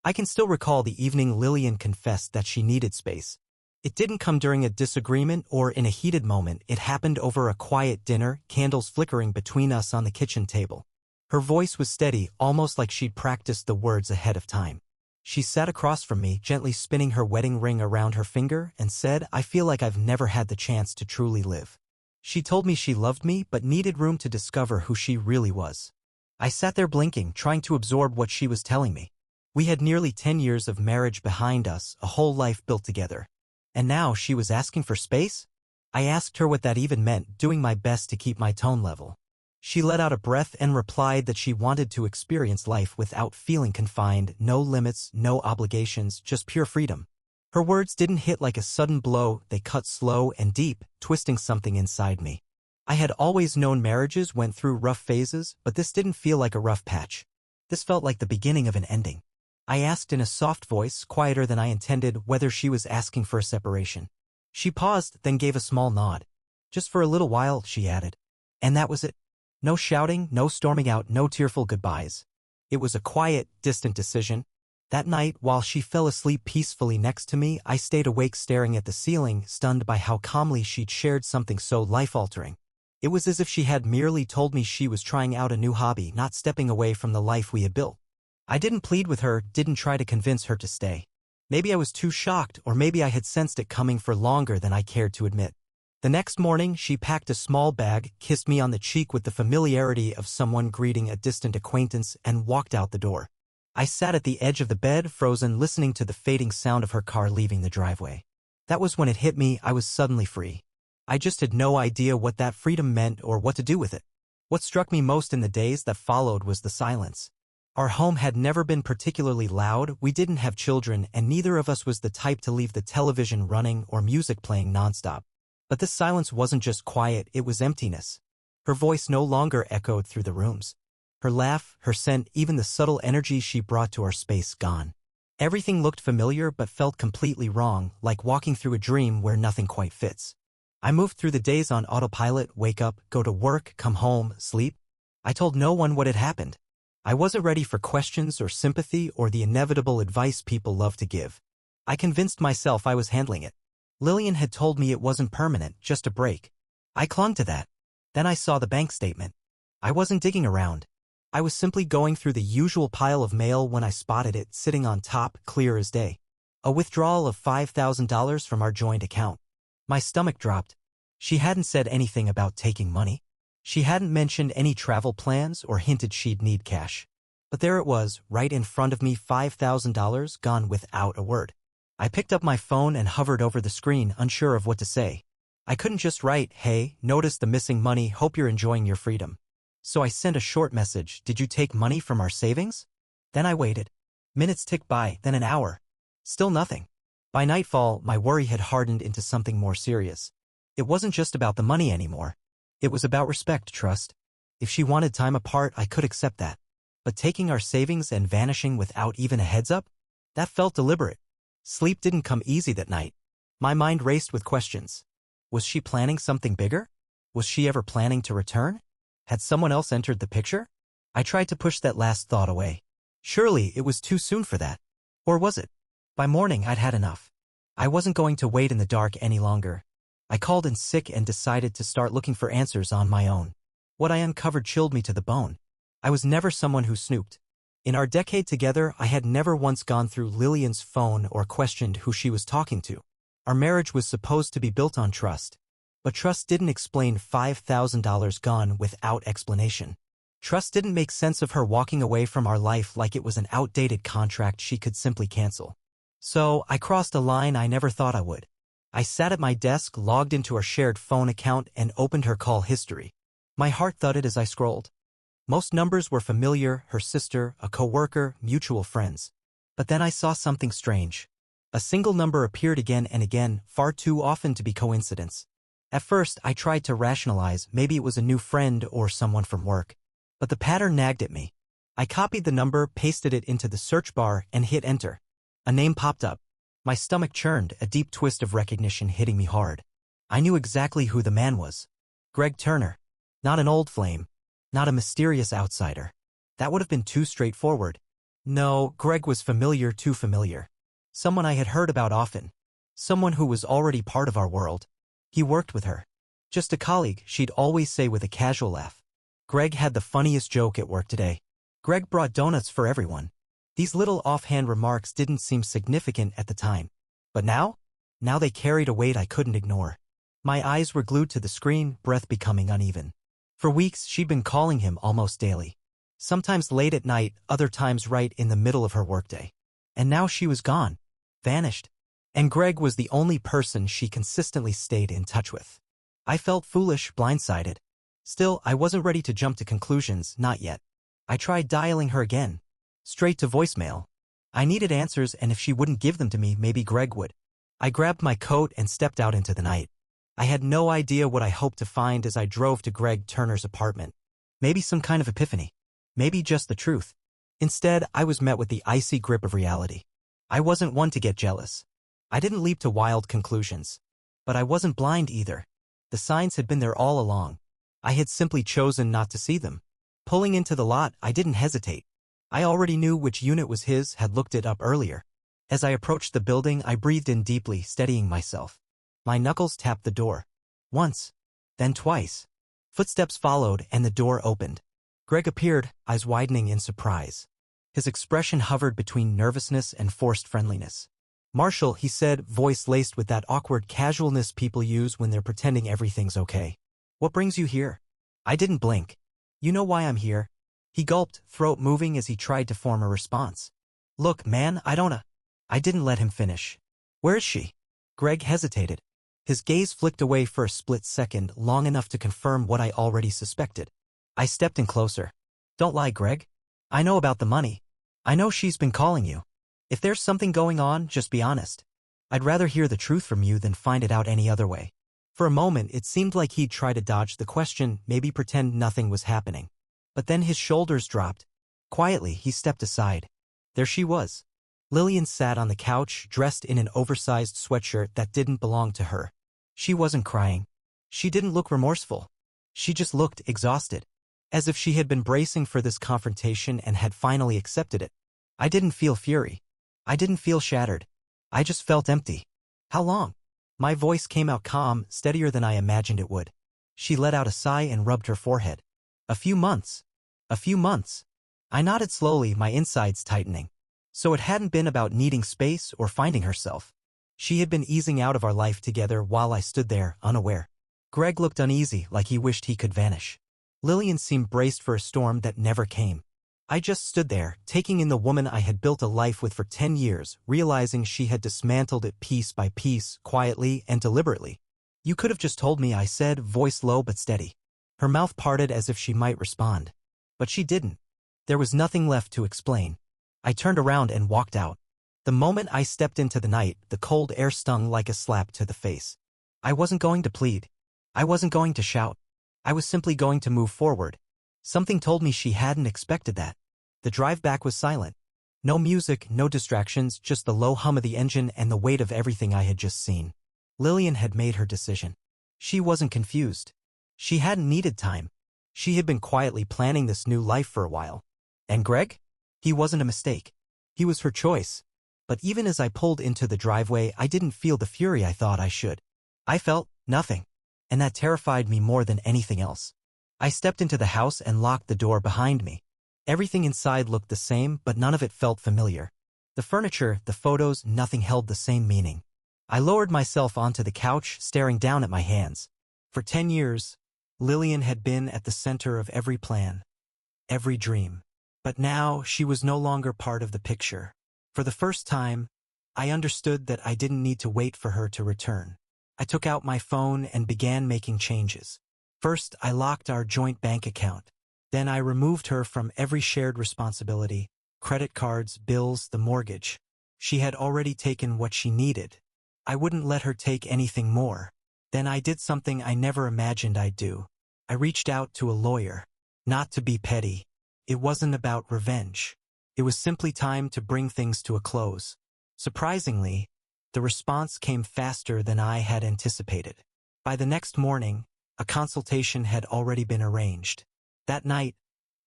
I can still recall the evening Lillian confessed that she needed space. It didn't come during a disagreement or in a heated moment. It happened over a quiet dinner, candles flickering between us on the kitchen table. Her voice was steady, almost like she'd practiced the words ahead of time. She sat across from me, gently spinning her wedding ring around her finger, and said, "I feel like I've never had the chance to truly live." She told me she loved me but needed room to discover who she really was. I sat there blinking, trying to absorb what she was telling me. We had nearly 10 years of marriage behind us, a whole life built together. And now she was asking for space? I asked her what that even meant, doing my best to keep my tone level. She let out a breath and replied that she wanted to experience life without feeling confined, no limits, no obligations, just pure freedom. Her words didn't hit like a sudden blow, they cut slow and deep, twisting something inside me. I had always known marriages went through rough phases, but this didn't feel like a rough patch. This felt like the beginning of an ending. I asked in a soft voice, quieter than I intended, whether she was asking for a separation. She paused, then gave a small nod. "Just for a little while," she added. And that was it. No shouting, no storming out, no tearful goodbyes. It was a quiet, distant decision. That night, while she fell asleep peacefully next to me, I stayed awake staring at the ceiling, stunned by how calmly she'd shared something so life-altering. It was as if she had merely told me she was trying out a new hobby, not stepping away from the life we had built. I didn't plead with her, didn't try to convince her to stay. Maybe I was too shocked, or maybe I had sensed it coming for longer than I cared to admit. The next morning, she packed a small bag, kissed me on the cheek with the familiarity of someone greeting a distant acquaintance, and walked out the door. I sat at the edge of the bed, frozen, listening to the fading sound of her car leaving the driveway. That was when it hit me. I was suddenly free. I just had no idea what that freedom meant or what to do with it. What struck me most in the days that followed was the silence. Our home had never been particularly loud, we didn't have children, and neither of us was the type to leave the television running or music playing nonstop. But this silence wasn't just quiet, it was emptiness. Her voice no longer echoed through the rooms. Her laugh, her scent, even the subtle energy she brought to our space gone. Everything looked familiar but felt completely wrong, like walking through a dream where nothing quite fits. I moved through the days on autopilot, wake up, go to work, come home, sleep. I told no one what had happened. I wasn't ready for questions or sympathy or the inevitable advice people love to give. I convinced myself I was handling it. Lillian had told me it wasn't permanent, just a break. I clung to that. Then I saw the bank statement. I wasn't digging around. I was simply going through the usual pile of mail when I spotted it sitting on top, clear as day. A withdrawal of $5,000 from our joint account. My stomach dropped. She hadn't said anything about taking money. She hadn't mentioned any travel plans or hinted she'd need cash. But there it was, right in front of me, $5,000 gone without a word. I picked up my phone and hovered over the screen, unsure of what to say. I couldn't just write, "Hey, noticed the missing money, hope you're enjoying your freedom." So I sent a short message, "Did you take money from our savings?" Then I waited. Minutes ticked by, then an hour. Still nothing. By nightfall, my worry had hardened into something more serious. It wasn't just about the money anymore. It was about respect, trust. If she wanted time apart, I could accept that. But taking our savings and vanishing without even a heads up? That felt deliberate. Sleep didn't come easy that night. My mind raced with questions. Was she planning something bigger? Was she ever planning to return? Had someone else entered the picture? I tried to push that last thought away. Surely it was too soon for that. Or was it? By morning, I'd had enough. I wasn't going to wait in the dark any longer. I called in sick and decided to start looking for answers on my own. What I uncovered chilled me to the bone. I was never someone who snooped. In our decade together, I had never once gone through Lillian's phone or questioned who she was talking to. Our marriage was supposed to be built on trust. But trust didn't explain $5,000 gone without explanation. Trust didn't make sense of her walking away from our life like it was an outdated contract she could simply cancel. So I crossed a line I never thought I would. I sat at my desk, logged into our shared phone account, and opened her call history. My heart thudded as I scrolled. Most numbers were familiar, her sister, a coworker, mutual friends. But then I saw something strange. A single number appeared again and again, far too often to be coincidence. At first, I tried to rationalize, maybe it was a new friend or someone from work. But the pattern nagged at me. I copied the number, pasted it into the search bar, and hit enter. A name popped up. My stomach churned, a deep twist of recognition hitting me hard. I knew exactly who the man was. Greg Turner. Not an old flame. Not a mysterious outsider. That would have been too straightforward. No, Greg was familiar, too familiar. Someone I had heard about often. Someone who was already part of our world. He worked with her. Just a colleague, she'd always say with a casual laugh. Greg had the funniest joke at work today. Greg brought donuts for everyone. These little offhand remarks didn't seem significant at the time. But now? Now they carried a weight I couldn't ignore. My eyes were glued to the screen, breath becoming uneven. For weeks, she'd been calling him almost daily. Sometimes late at night, other times right in the middle of her workday. And now she was gone. Vanished. And Greg was the only person she consistently stayed in touch with. I felt foolish, blindsided. Still, I wasn't ready to jump to conclusions, not yet. I tried dialing her again. Straight to voicemail. I needed answers, and if she wouldn't give them to me, maybe Greg would. I grabbed my coat and stepped out into the night. I had no idea what I hoped to find as I drove to Greg Turner's apartment. Maybe some kind of epiphany. Maybe just the truth. Instead, I was met with the icy grip of reality. I wasn't one to get jealous. I didn't leap to wild conclusions. But I wasn't blind either. The signs had been there all along. I had simply chosen not to see them. Pulling into the lot, I didn't hesitate. I already knew which unit was his, had looked it up earlier. As I approached the building, I breathed in deeply, steadying myself. My knuckles tapped the door. Once. Then twice. Footsteps followed, and the door opened. Greg appeared, eyes widening in surprise. His expression hovered between nervousness and forced friendliness. "Marshall," he said, voice laced with that awkward casualness people use when they're pretending everything's okay. "What brings you here?" I didn't blink. "You know why I'm here?" He gulped, throat moving as he tried to form a response. "Look, man, I didn't let him finish. "Where is she?" Greg hesitated. His gaze flicked away for a split second, long enough to confirm what I already suspected. I stepped in closer. "Don't lie, Greg. I know about the money. I know she's been calling you. If there's something going on, just be honest. I'd rather hear the truth from you than find it out any other way." For a moment, it seemed like he'd try to dodge the question, maybe pretend nothing was happening. But then his shoulders dropped. Quietly, he stepped aside. There she was. Lillian sat on the couch, dressed in an oversized sweatshirt that didn't belong to her. She wasn't crying. She didn't look remorseful. She just looked exhausted. As if she had been bracing for this confrontation and had finally accepted it. I didn't feel fury. I didn't feel shattered. I just felt empty. "How long?" My voice came out calm, steadier than I imagined it would. She let out a sigh and rubbed her forehead. "A few months. A few months." I nodded slowly, my insides tightening. So it hadn't been about needing space or finding herself. She had been easing out of our life together while I stood there, unaware. Greg looked uneasy, like he wished he could vanish. Lillian seemed braced for a storm that never came. I just stood there, taking in the woman I had built a life with for 10 years, realizing she had dismantled it piece by piece, quietly and deliberately. "You could have just told me," I said, voice low but steady. Her mouth parted as if she might respond. But she didn't. There was nothing left to explain. I turned around and walked out. The moment I stepped into the night, the cold air stung like a slap to the face. I wasn't going to plead. I wasn't going to shout. I was simply going to move forward. Something told me she hadn't expected that. The drive back was silent. No music, no distractions, just the low hum of the engine and the weight of everything I had just seen. Lillian had made her decision. She wasn't confused. She hadn't needed time. She had been quietly planning this new life for a while. And Greg? He wasn't a mistake. He was her choice. But even as I pulled into the driveway, I didn't feel the fury I thought I should. I felt nothing. And that terrified me more than anything else. I stepped into the house and locked the door behind me. Everything inside looked the same, but none of it felt familiar. The furniture, the photos, nothing held the same meaning. I lowered myself onto the couch, staring down at my hands. For 10 years, Lillian had been at the center of every plan, every dream. But now she was no longer part of the picture. For the first time, I understood that I didn't need to wait for her to return. I took out my phone and began making changes. First, I locked our joint bank account. Then I removed her from every shared responsibility, credit cards, bills, the mortgage. She had already taken what she needed. I wouldn't let her take anything more. Then I did something I never imagined I'd do. I reached out to a lawyer. Not to be petty. It wasn't about revenge. It was simply time to bring things to a close. Surprisingly, the response came faster than I had anticipated. By the next morning, a consultation had already been arranged. That night,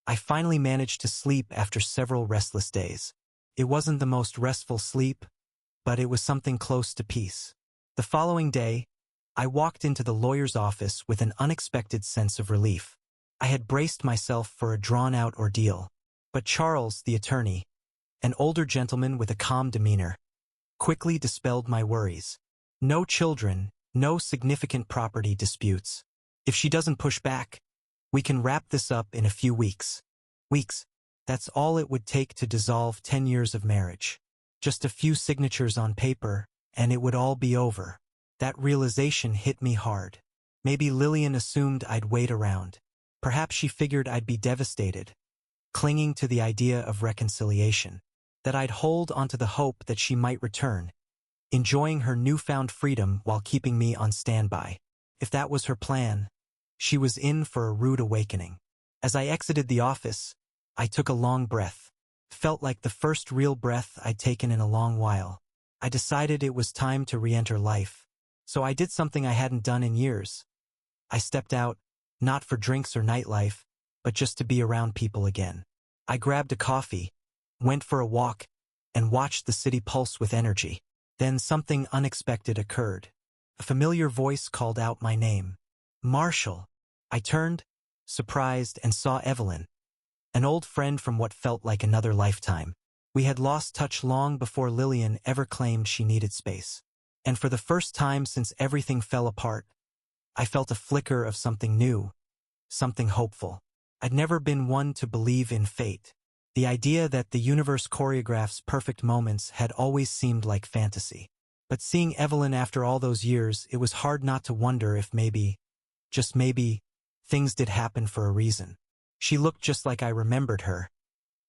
I finally managed to sleep after several restless days. It wasn't the most restful sleep, but it was something close to peace. The following day, I walked into the lawyer's office with an unexpected sense of relief. I had braced myself for a drawn-out ordeal, but Charles, the attorney, an older gentleman with a calm demeanor, quickly dispelled my worries. No children, no significant property disputes. If she doesn't push back, we can wrap this up in a few weeks. Weeks. That's all it would take to dissolve 10 years of marriage. Just a few signatures on paper, and it would all be over. That realization hit me hard. Maybe Lillian assumed I'd wait around. Perhaps she figured I'd be devastated, clinging to the idea of reconciliation, that I'd hold onto the hope that she might return, enjoying her newfound freedom while keeping me on standby. If that was her plan, she was in for a rude awakening. As I exited the office, I took a long breath. Felt like the first real breath I'd taken in a long while. I decided it was time to re-enter life. So I did something I hadn't done in years. I stepped out, not for drinks or nightlife, but just to be around people again. I grabbed a coffee, went for a walk, and watched the city pulse with energy. Then something unexpected occurred. A familiar voice called out my name. Marshall. I turned, surprised, and saw Evelyn, an old friend from what felt like another lifetime. We had lost touch long before Lillian ever claimed she needed space. And for the first time since everything fell apart, I felt a flicker of something new, something hopeful. I'd never been one to believe in fate. The idea that the universe choreographs perfect moments had always seemed like fantasy. But seeing Evelyn after all those years, it was hard not to wonder if maybe, just maybe, things did happen for a reason. She looked just like I remembered her.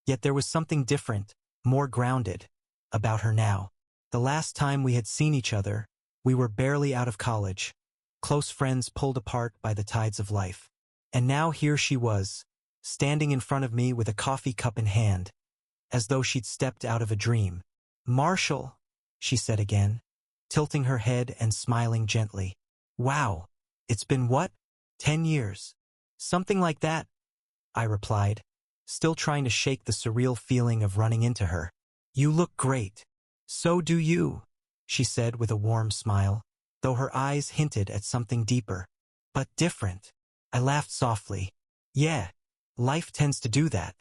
Yet there was something different, more grounded, about her now. The last time we had seen each other, we were barely out of college, close friends pulled apart by the tides of life. And now here she was, standing in front of me with a coffee cup in hand, as though she'd stepped out of a dream. Marshall, she said again, tilting her head and smiling gently. Wow, it's been what? 10 years. Something like that, I replied, still trying to shake the surreal feeling of running into her. You look great. So do you, she said with a warm smile, though her eyes hinted at something deeper. But different. I laughed softly. Yeah, life tends to do that.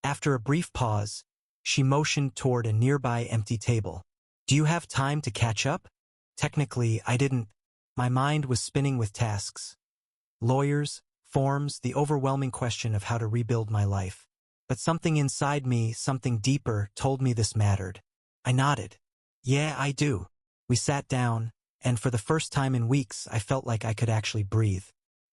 After a brief pause, she motioned toward a nearby empty table. Do you have time to catch up? Technically, I didn't. My mind was spinning with tasks. Lawyers, forms, the overwhelming question of how to rebuild my life. But something inside me, something deeper, told me this mattered. I nodded. Yeah, I do. We sat down, and for the first time in weeks, I felt like I could actually breathe.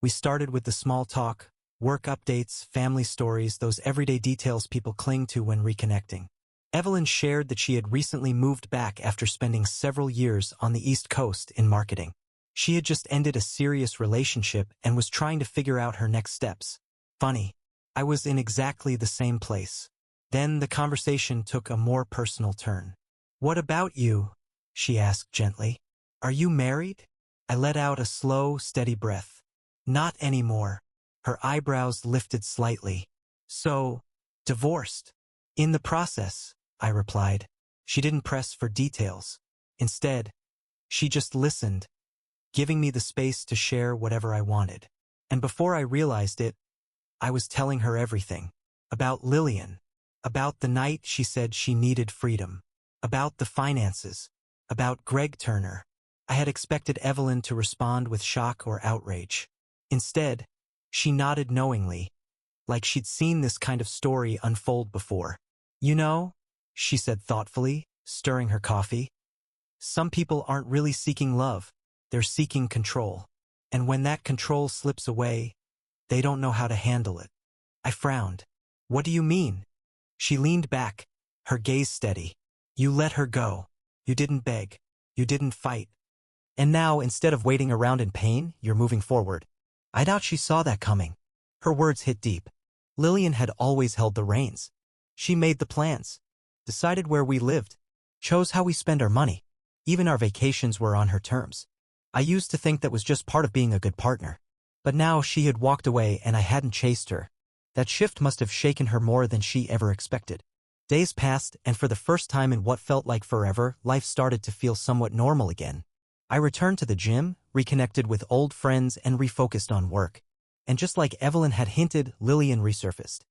We started with the small talk, work updates, family stories, those everyday details people cling to when reconnecting. Evelyn shared that she had recently moved back after spending several years on the East Coast in marketing. She had just ended a serious relationship and was trying to figure out her next steps. Funny, I was in exactly the same place. Then the conversation took a more personal turn. What about you? She asked gently. Are you married? I let out a slow, steady breath. Not anymore. Her eyebrows lifted slightly. So, divorced. In the process, I replied. She didn't press for details. Instead, she just listened, giving me the space to share whatever I wanted. And before I realized it, I was telling her everything. About Lillian. About the night she said she needed freedom. About the finances. About Greg Turner. I had expected Evelyn to respond with shock or outrage. Instead, she nodded knowingly, like she'd seen this kind of story unfold before. You know, she said thoughtfully, stirring her coffee, some people aren't really seeking love, they're seeking control. And when that control slips away, they don't know how to handle it. I frowned. What do you mean? She leaned back, her gaze steady. You let her go. You didn't beg. You didn't fight. And now, instead of waiting around in pain, you're moving forward. I doubt she saw that coming. Her words hit deep. Lillian had always held the reins. She made the plans, decided where we lived, chose how we spend our money. Even our vacations were on her terms. I used to think that was just part of being a good partner. But now she had walked away and I hadn't chased her. That shift must have shaken her more than she ever expected. Days passed, and for the first time in what felt like forever, life started to feel somewhat normal again. I returned to the gym, reconnected with old friends, and refocused on work. And just like Evelyn had hinted, Lillian resurfaced.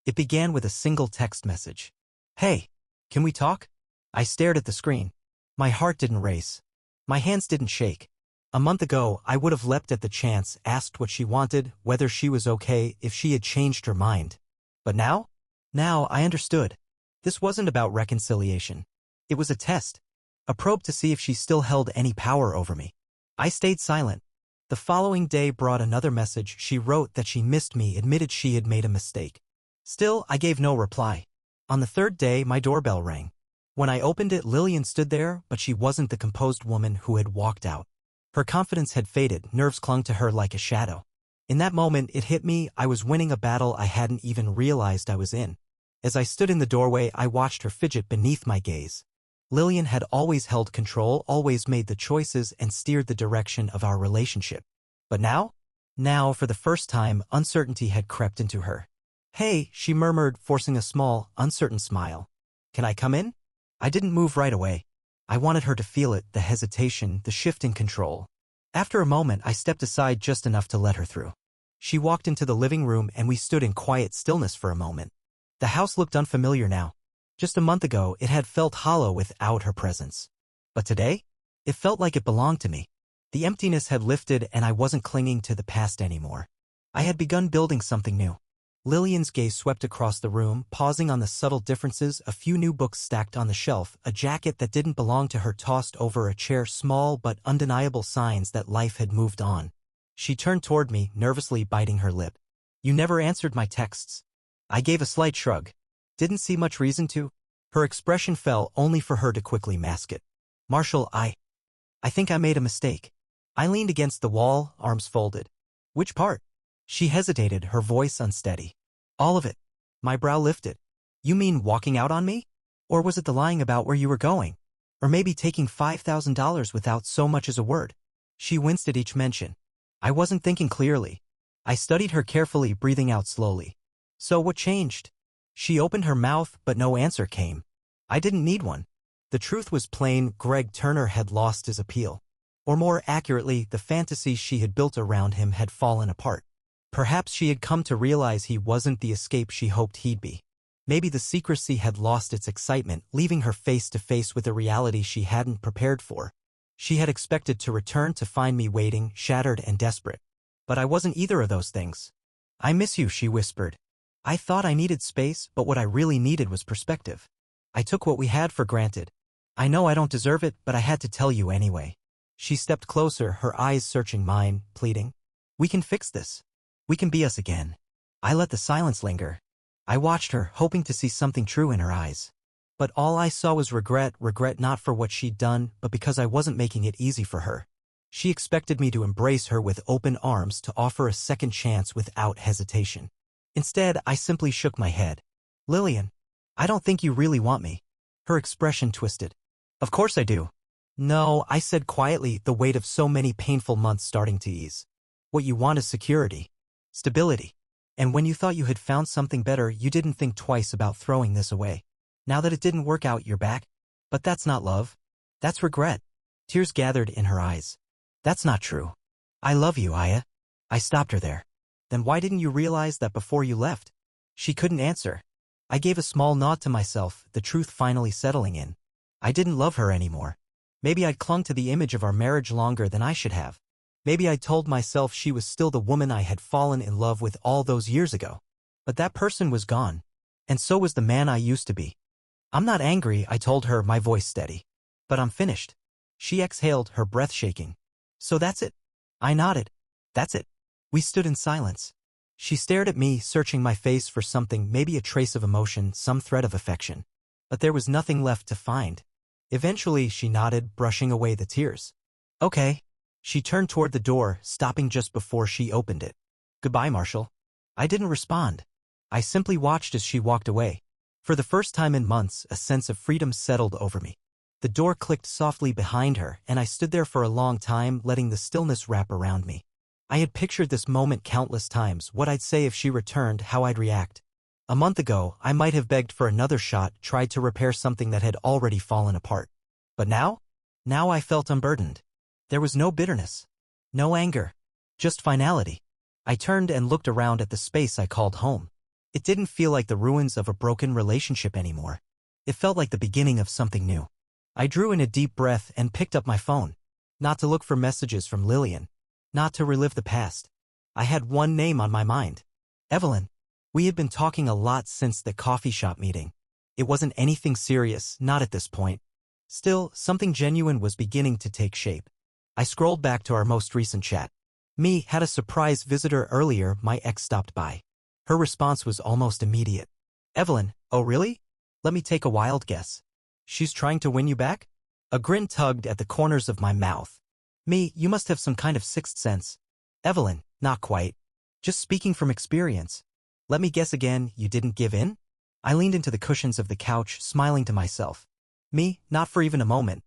It began with a single text message. "Hey, can we talk?" I stared at the screen. My heart didn't race. My hands didn't shake. A month ago, I would have leapt at the chance, asked what she wanted, whether she was okay, if she had changed her mind. But now? Now I understood. This wasn't about reconciliation. It was a test. A probe to see if she still held any power over me. I stayed silent. The following day brought another message. She wrote that she missed me, admitted she had made a mistake. Still, I gave no reply. On the third day, my doorbell rang. When I opened it, Lillian stood there, but she wasn't the composed woman who had walked out. Her confidence had faded, nerves clung to her like a shadow. In that moment, it hit me, I was winning a battle I hadn't even realized I was in. As I stood in the doorway, I watched her fidget beneath my gaze. Lillian had always held control, always made the choices, and steered the direction of our relationship. But now? Now, for the first time, uncertainty had crept into her. "Hey," she murmured, forcing a small, uncertain smile. "Can I come in?" I didn't move right away. I wanted her to feel it, the hesitation, the shift in control. After a moment, I stepped aside just enough to let her through. She walked into the living room and we stood in quiet stillness for a moment. The house looked unfamiliar now. Just a month ago, it had felt hollow without her presence. But today? It felt like it belonged to me. The emptiness had lifted and I wasn't clinging to the past anymore. I had begun building something new. Lillian's gaze swept across the room, pausing on the subtle differences, a few new books stacked on the shelf, a jacket that didn't belong to her tossed over a chair, small but undeniable signs that life had moved on. She turned toward me, nervously biting her lip. "You never answered my texts." I gave a slight shrug. Didn't see much reason to. Her expression fell, only for her to quickly mask it. "Marshall, I think I made a mistake." I leaned against the wall, arms folded. "Which part?" She hesitated, her voice unsteady. "All of it." My brow lifted. "You mean walking out on me? Or was it the lying about where you were going? Or maybe taking $5,000 without so much as a word?" She winced at each mention. I wasn't thinking clearly. I studied her carefully, breathing out slowly. "So what changed?" She opened her mouth, but no answer came. I didn't need one. The truth was plain, Greg Turner had lost his appeal. Or more accurately, the fantasies she had built around him had fallen apart. Perhaps she had come to realize he wasn't the escape she hoped he'd be. Maybe the secrecy had lost its excitement, leaving her face to face with a reality she hadn't prepared for. She had expected to return to find me waiting, shattered and desperate. But I wasn't either of those things. "I miss you," she whispered. I thought I needed space, but what I really needed was perspective. I took what we had for granted. "I know I don't deserve it, but I had to tell you anyway." She stepped closer, her eyes searching mine, pleading. "We can fix this. We can be us again." I let the silence linger. I watched her, hoping to see something true in her eyes. But all I saw was regret not for what she'd done, but because I wasn't making it easy for her. She expected me to embrace her with open arms, to offer a second chance without hesitation. Instead, I simply shook my head. "Lillian, I don't think you really want me." Her expression twisted. "Of course I do." "No," I said quietly, the weight of so many painful months starting to ease. "What you want is security. Stability. And when you thought you had found something better, you didn't think twice about throwing this away. Now that it didn't work out, you're back. But that's not love. That's regret." Tears gathered in her eyes. "That's not true. I love you, Aya." I stopped her there. "Then why didn't you realize that before you left?" She couldn't answer. I gave a small nod to myself, the truth finally settling in. I didn't love her anymore. Maybe I'd clung to the image of our marriage longer than I should have. Maybe I told myself she was still the woman I had fallen in love with all those years ago. But that person was gone. And so was the man I used to be. "I'm not angry," I told her, my voice steady. "But I'm finished." She exhaled, her breath shaking. "So that's it?" I nodded. "That's it." We stood in silence. She stared at me, searching my face for something, maybe a trace of emotion, some thread of affection. But there was nothing left to find. Eventually, she nodded, brushing away the tears. "Okay." She turned toward the door, stopping just before she opened it. "Goodbye, Marshall." I didn't respond. I simply watched as she walked away. For the first time in months, a sense of freedom settled over me. The door clicked softly behind her, and I stood there for a long time, letting the stillness wrap around me. I had pictured this moment countless times, what I'd say if she returned, how I'd react. A month ago, I might have begged for another shot, tried to repair something that had already fallen apart. But now? Now I felt unburdened. There was no bitterness. No anger. Just finality. I turned and looked around at the space I called home. It didn't feel like the ruins of a broken relationship anymore. It felt like the beginning of something new. I drew in a deep breath and picked up my phone. Not to look for messages from Lillian. Not to relive the past. I had one name on my mind. Evelyn. We had been talking a lot since the coffee shop meeting. It wasn't anything serious, not at this point. Still, something genuine was beginning to take shape. I scrolled back to our most recent chat. Me had a surprise visitor earlier, my ex stopped by. Her response was almost immediate. Evelyn, oh really? Let me take a wild guess. She's trying to win you back? A grin tugged at the corners of my mouth. Me, you must have some kind of sixth sense. Evelyn, not quite. Just speaking from experience. Let me guess again, you didn't give in? I leaned into the cushions of the couch, smiling to myself. Me, not for even a moment.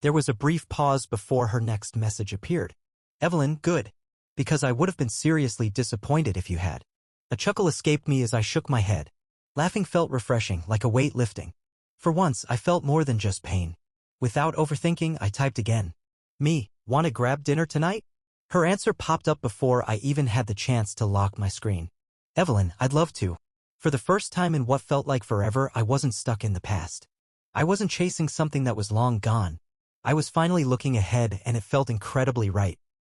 There was a brief pause before her next message appeared. Evelyn, good. Because I would have been seriously disappointed if you had. A chuckle escaped me as I shook my head. Laughing felt refreshing, like a weight lifting. For once, I felt more than just pain. Without overthinking, I typed again. Me, wanna grab dinner tonight? Her answer popped up before I even had the chance to lock my screen. Evelyn, I'd love to. For the first time in what felt like forever, I wasn't stuck in the past. I wasn't chasing something that was long gone. I was finally looking ahead, and it felt incredibly right.